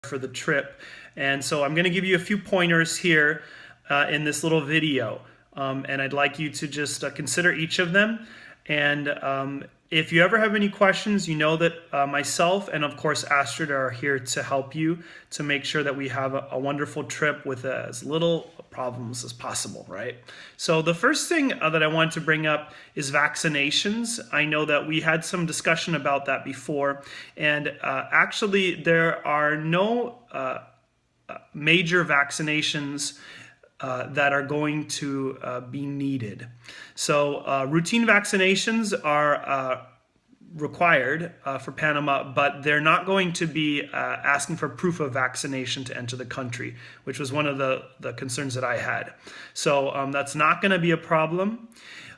for the trip. And so I'm going to give you a few pointers here in this little video. And I'd like you to just consider each of them. And if you ever have any questions, you know that myself and of course Astrid are here to help you to make sure that we have a wonderful trip with as little problems as possible, right? So the first thing that I want to bring up is vaccinations. I know that we had some discussion about that before, and actually there are no major vaccinations that are going to be needed. So routine vaccinations are required for Panama, but they're not going to be asking for proof of vaccination to enter the country, which was one of the concerns that I had. So that's not going to be a problem.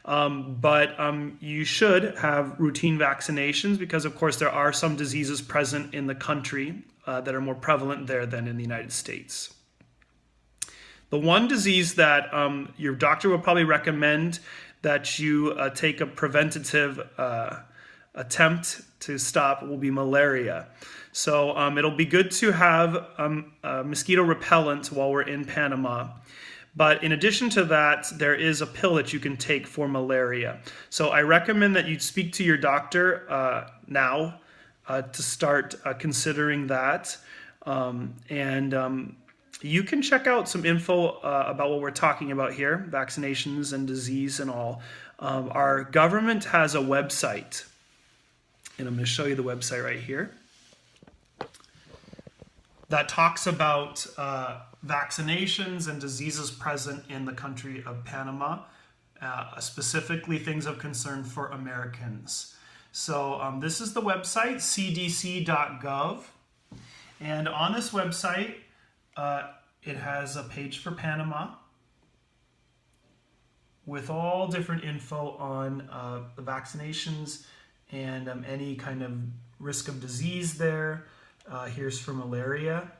But you should have routine vaccinations because, of course, there are some diseases present in the country that are more prevalent there than in the United States. The one disease that your doctor will probably recommend that you take a preventative attempt to stop will be malaria. So it'll be good to have mosquito repellent while we're in Panama. But in addition to that, there is a pill that you can take for malaria. So I recommend that you speak to your doctor now to start considering that. You can check out some info about what we're talking about here, vaccinations and disease and all. Our government has a website, and I'm going to show you the website right here, that talks about vaccinations and diseases present in the country of Panama, specifically things of concern for Americans. So this is the website, cdc.gov, and on this website, it has a page for Panama with all different info on the vaccinations and any kind of risk of disease there. Here's for malaria.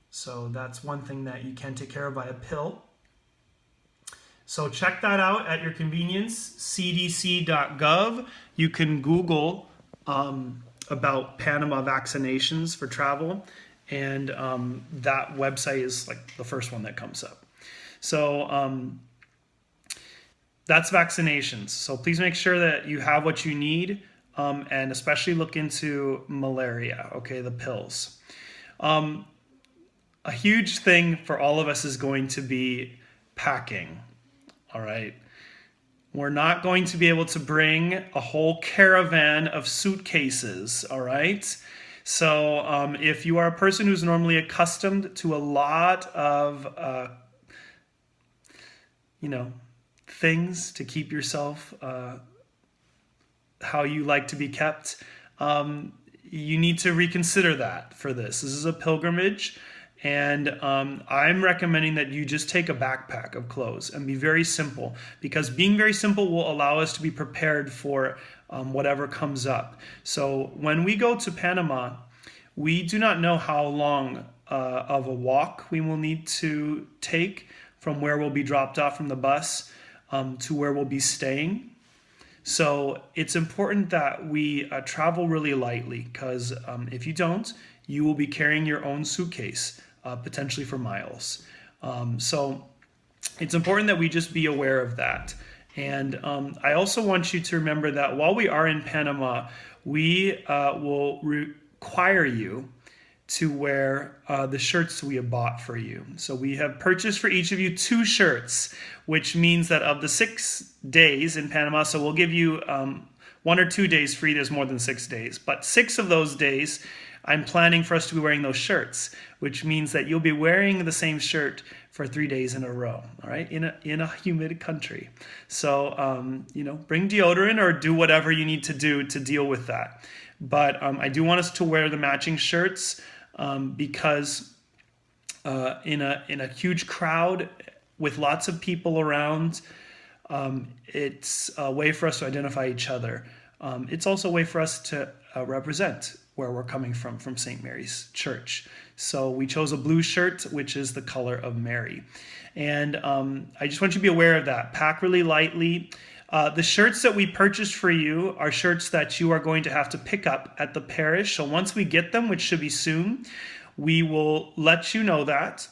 So that's one thing that you can take care of by a pill. So check that out at your convenience, cdc.gov. You can Google about Panama vaccinations for travel, and that website is like the first one that comes up. So that's vaccinations. So please make sure that you have what you need, and especially look into malaria, okay, the pills. A huge thing for all of us is going to be packing, all right? We're not going to be able to bring a whole caravan of suitcases, all right? So if you are a person who's normally accustomed to a lot of, things to keep yourself how you like to be kept, you need to reconsider that for this. This is a pilgrimage, and I'm recommending that you just take a backpack of clothes and be very simple, because being very simple will allow us to be prepared for whatever comes up. So when we go to Panama, we do not know how long of a walk we will need to take from where we'll be dropped off from the bus to where we'll be staying. So it's important that we travel really lightly, because if you don't, you will be carrying your own suitcase, potentially for miles. So it's important that we just be aware of that. And I also want you to remember that while we are in Panama, we will require you to wear the shirts we have bought for you. So we have purchased for each of you 2 shirts, which means that of the 6 days in Panama, so we'll give you 1 or 2 days free. There's more than 6 days, but 6 of those days, I'm planning for us to be wearing those shirts, which means that you'll be wearing the same shirt for 3 days in a row, all right, in a humid country. So, bring deodorant or do whatever you need to do to deal with that. But I do want us to wear the matching shirts because in a huge crowd with lots of people around, it's a way for us to identify each other. It's also a way for us to represent where we're coming from St. Mary's Church. So we chose a blue shirt, which is the color of Mary. And I just want you to be aware of that. Pack really lightly. The shirts that we purchased for you are shirts that you are going to have to pick up at the parish. So once we get them, which should be soon, we will let you know that,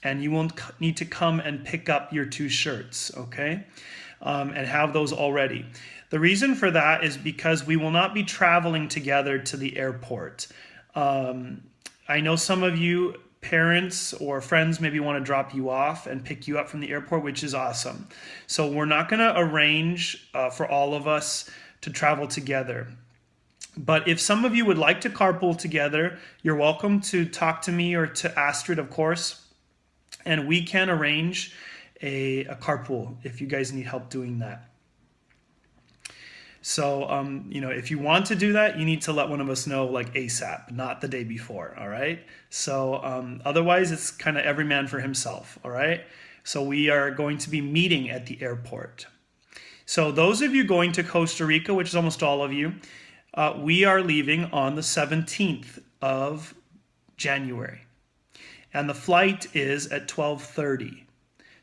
and you won't need to come and pick up your 2 shirts, okay? And have those all ready. The reason for that is because we will not be traveling together to the airport. I know some of you parents or friends maybe want to drop you off and pick you up from the airport, which is awesome. So we're not going to arrange for all of us to travel together. But if some of you would like to carpool together, you're welcome to talk to me or to Astrid, of course, and we can arrange a carpool if you guys need help doing that. So, if you want to do that, you need to let one of us know like ASAP, not the day before, all right? So otherwise, it's kind of every man for himself, all right? So we are going to be meeting at the airport. So those of you going to Costa Rica, which is almost all of you, we are leaving on the 17th of January. And the flight is at 12:30.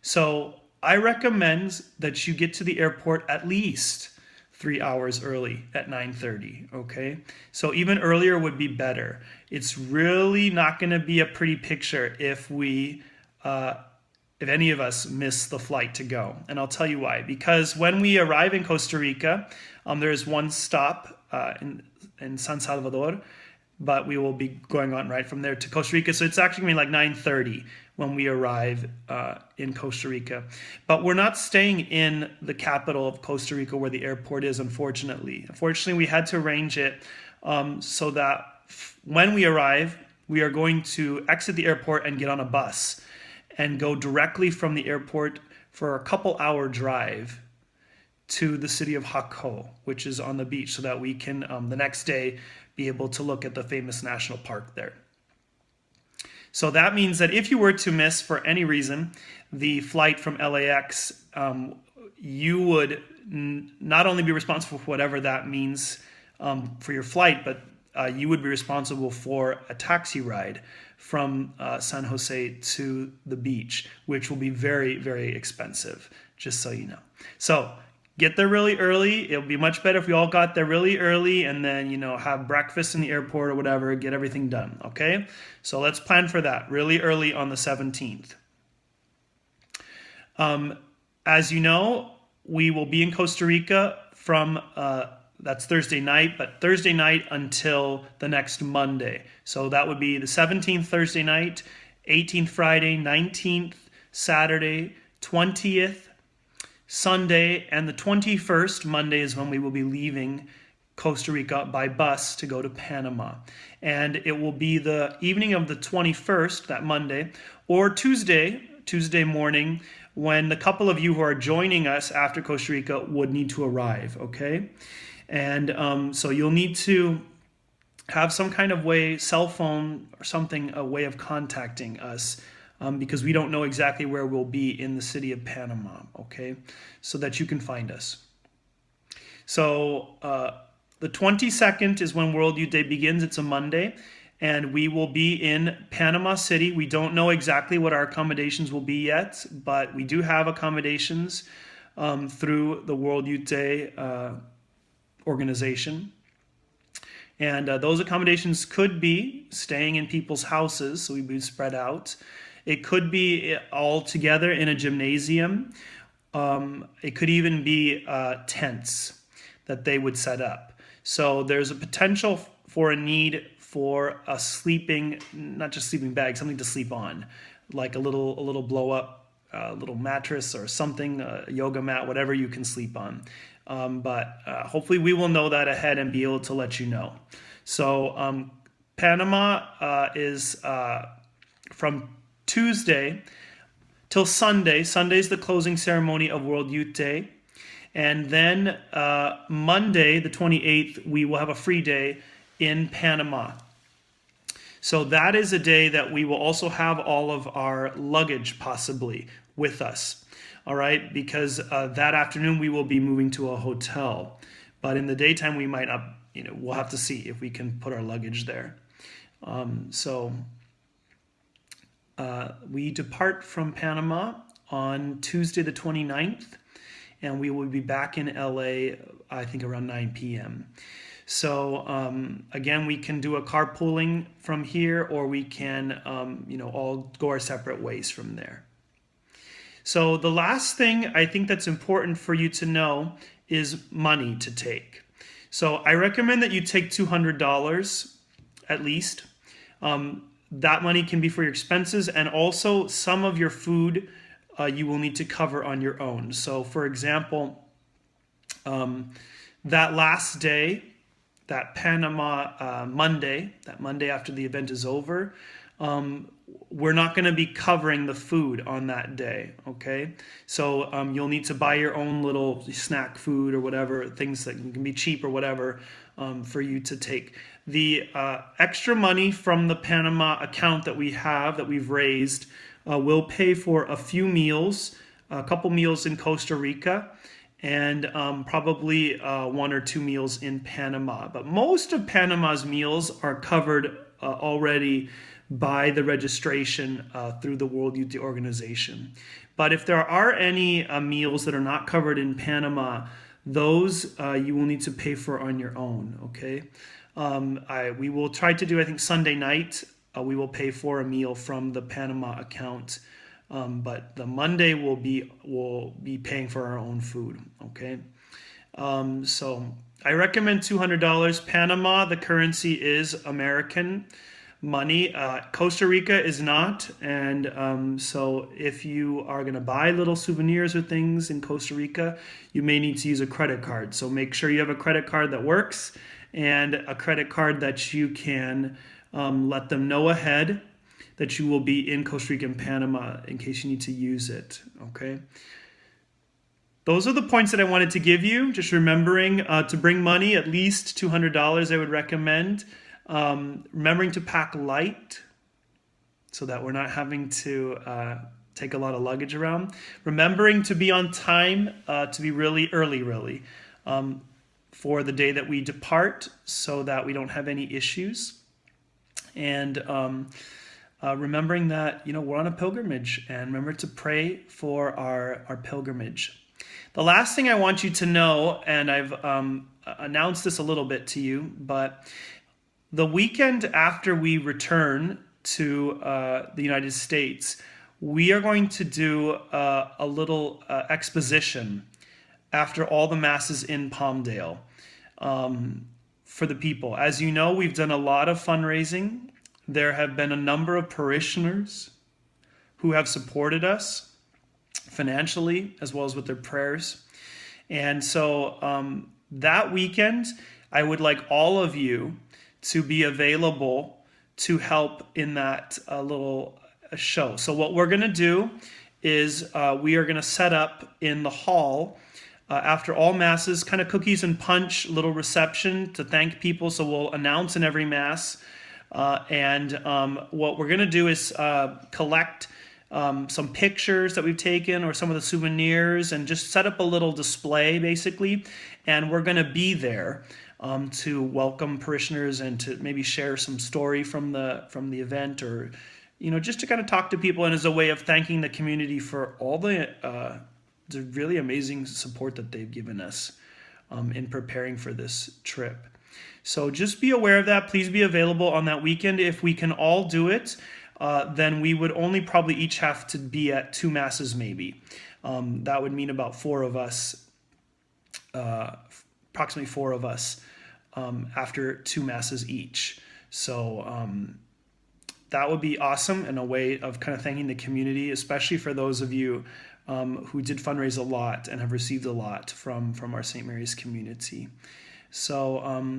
So I recommend that you get to the airport at least 3 hours early at 9:30, okay? So even earlier would be better. It's really not going to be a pretty picture if any of us miss the flight to go. And I'll tell you why. Because when we arrive in Costa Rica, there is one stop in San Salvador, but we will be going on right from there to Costa Rica. So it's actually going to be like 9:30 when we arrive in Costa Rica. But we're not staying in the capital of Costa Rica where the airport is, unfortunately. Unfortunately, we had to arrange it so that when we arrive, we are going to exit the airport and get on a bus and go directly from the airport for a couple-hour drive to the city of Jaco, which is on the beach, so that we can, the next day, be able to look at the famous national park there. So that means that if you were to miss, for any reason, the flight from LAX, you would not only be responsible for whatever that means for your flight, but you would be responsible for a taxi ride from San Jose to the beach, which will be very, very expensive, just so you know. So get there really early. It'll be much better if we all got there really early and then, have breakfast in the airport or whatever, get everything done, okay? So let's plan for that really early on the 17th. As you know, we will be in Costa Rica from, that's Thursday night, but Thursday night until the next Monday. So that would be the 17th Thursday night, 18th Friday, 19th Saturday, 20th Sunday, and the 21st Monday is when we will be leaving Costa Rica by bus to go to Panama. And it will be the evening of the 21st, that Monday, or Tuesday morning, when the couple of you who are joining us after Costa Rica would need to arrive, okay? And so you'll need to have some kind of way, cell phone or something, a way of contacting us, because we don't know exactly where we'll be in the city of Panama, okay? So that you can find us. So the 22nd is when World Youth Day begins. It's a Monday, and we will be in Panama City. We don't know exactly what our accommodations will be yet, but we do have accommodations through the World Youth Day organization. And those accommodations could be staying in people's houses, so we'd be spread out. It could be all together in a gymnasium. It could even be tents that they would set up. So there's a potential for a need for a sleeping, not just sleeping bag, something to sleep on, like a little blow up, little mattress or something, a yoga mat, whatever you can sleep on. But hopefully we will know that ahead and be able to let you know. So Panama is from Tuesday till Sunday. Sunday's the closing ceremony of World Youth Day. And then Monday, the 28th, we will have a free day in Panama. So that is a day that we will also have all of our luggage possibly with us. All right, because that afternoon we will be moving to a hotel. But in the daytime we might not, we'll have to see if we can put our luggage there. We depart from Panama on Tuesday the 29th, and we will be back in LA, I think, around 9 p.m. So again, we can do a carpooling from here, or we can, all go our separate ways from there. So the last thing I think that's important for you to know is money to take. So I recommend that you take $200 at least. That money can be for your expenses, and also some of your food you will need to cover on your own. So for example, that last day, that Panama Monday, that Monday after the event is over, we're not going to be covering the food on that day, okay? So you'll need to buy your own little snack food or whatever, things that can be cheap or whatever, for you to take. The extra money from the Panama account that we've raised, will pay for a few meals, a couple meals in Costa Rica, and probably 1 or 2 meals in Panama. But most of Panama's meals are covered already by the registration through the World Youth Day Organization. But if there are any meals that are not covered in Panama, those you will need to pay for on your own, okay? We will try to do, I think, Sunday night, we will pay for a meal from the Panama account. But the Monday we'll be paying for our own food, okay? So I recommend $200. Panama, the currency is American money. Costa Rica is not, and so if you are going to buy little souvenirs or things in Costa Rica, you may need to use a credit card. So make sure you have a credit card that works, and a credit card that you can let them know ahead that you will be in Costa Rica and Panama in case you need to use it, okay? Those are the points that I wanted to give you. Just remembering to bring money, at least $200 I would recommend. Remembering to pack light so that we're not having to take a lot of luggage around. Remembering to be on time, to be really early, for the day that we depart so that we don't have any issues. And remembering that, we're on a pilgrimage, and remember to pray for our pilgrimage. The last thing I want you to know, and I've announced this a little bit to you, but the weekend after we return to the United States, we are going to do a little exposition after all the masses in Palmdale for the people. As you know, we've done a lot of fundraising. There have been a number of parishioners who have supported us financially as well as with their prayers. And so that weekend, I would like all of you to be available to help in that little show. So what we're going to do is we are going to set up in the hall after all masses, kind of cookies and punch, little reception to thank people. So we'll announce in every mass. And what we're going to do is collect some pictures that we've taken or some of the souvenirs and just set up a little display, basically. And we're going to be there to welcome parishioners and to maybe share some story from the event, or just to kind of talk to people, and as a way of thanking the community for all the really amazing support that they've given us in preparing for this trip. So just be aware of that. Please be available on that weekend. If we can all do it, then we would only probably each have to be at 2 masses maybe. That would mean about 4 of us, approximately 4 of us after 2 masses each. So that would be awesome, and a way of kind of thanking the community, especially for those of you who did fundraise a lot and have received a lot from our St. Mary's community. So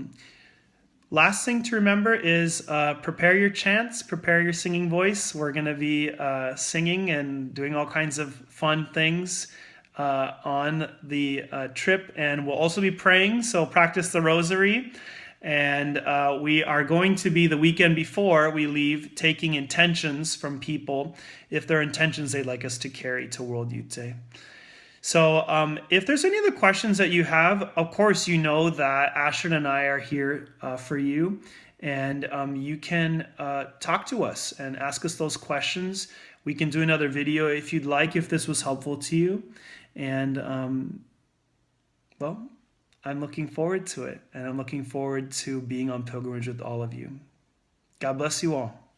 last thing to remember is prepare your chants, prepare your singing voice. We're going to be singing and doing all kinds of fun things on the trip, and we'll also be praying, so practice the rosary. And we are going to be, the weekend before we leave, taking intentions from people, if there are intentions they'd like us to carry to World Youth Day. So if there's any other questions that you have, of course, you know that Ashton and I are here for you, and you can talk to us and ask us those questions. We can do another video if you'd like, if this was helpful to you. And well, I'm looking forward to it, and I'm looking forward to being on pilgrimage with all of you. God bless you all.